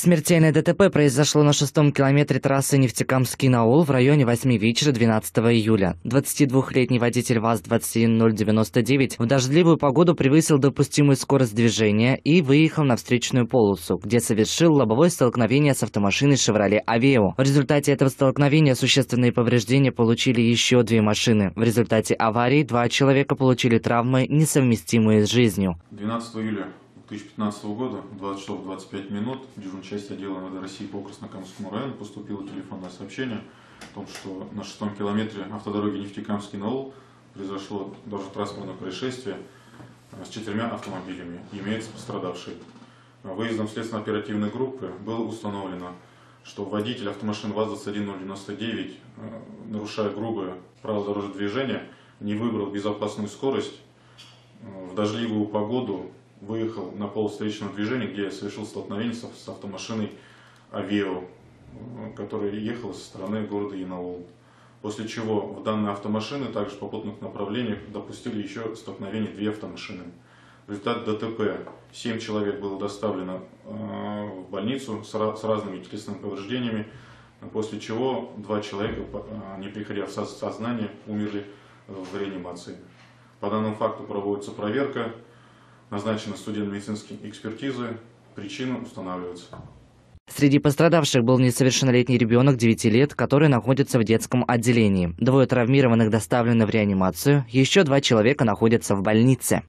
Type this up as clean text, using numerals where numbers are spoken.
Смертельное ДТП произошло на 6-м километре трассы Нефтекамский-Наул в районе 8 вечера 12 июля. 22-летний водитель ВАЗ-21099 в дождливую погоду превысил допустимую скорость движения и выехал на встречную полосу, где совершил лобовое столкновение с автомашиной «Шевроле Авео». В результате этого столкновения существенные повреждения получили еще 2 машины. В результате аварии 2 человека получили травмы, несовместимые с жизнью. 12 июля 2015 года, 20 часов 25 минут, в дежурной части отдела МВД России по Краснокамскому району поступило телефонное сообщение о том, что на 6-м километре автодороги Нефтекамский-Наул произошло дорожно-транспортное происшествие с 4 автомобилями. Имеется пострадавший. Выездом следственно-оперативной группы было установлено, что водитель автомашины ВАЗ-21099, нарушая грубое правила дорожного движения, не выбрал безопасную скорость, в дождливую погоду выехал на полосу встречного движения, где совершил столкновение с автомашиной Авео, которая ехала со стороны города Янаул. После чего в данной автомашины также в попутных направлениях допустили еще столкновение 2 автомашины. В результате ДТП 7 человек было доставлено в больницу с разными телесными повреждениями, после чего 2 человека, не приходя в сознание, умерли в реанимации. По данному факту проводится проверка. Назначены судебно-медицинские экспертизы, причины устанавливаются. Среди пострадавших был несовершеннолетний ребенок 9 лет, который находится в детском отделении. 2 травмированных доставлены в реанимацию, еще 2 человека находятся в больнице.